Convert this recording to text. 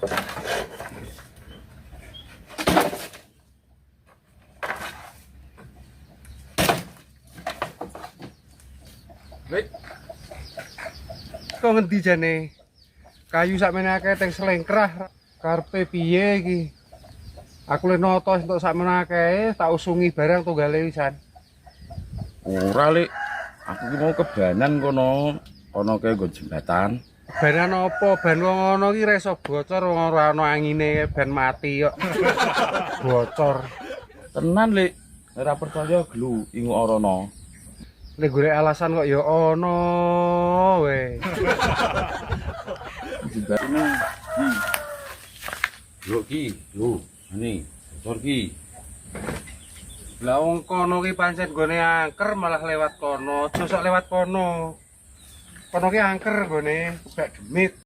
Wait. Kok ngendi jane? Kayu sakmene akeh teng selengkrah. Karepe piye iki? Aku le noto entuk sakmene akeh, tak usungi barang tunggale wisan. Ora, Lik. Aku ki mau kebanan kono. Kono kae nggo jembatan. Banan apa? Ban wong ngono ki ra iso bocor wong ora ana angine ban mati kok. Bocor. Tenan, Lik. Ora percaya glu ingu rono. Lek golek alasan kok ya ono we. Jembatane ki. Lho ki, lho. Ini, bocor ki. Lah wong kono ki pancen gone angker malah lewat kono. Aja sok lewat kono. Kono ki angker gone, gak demit.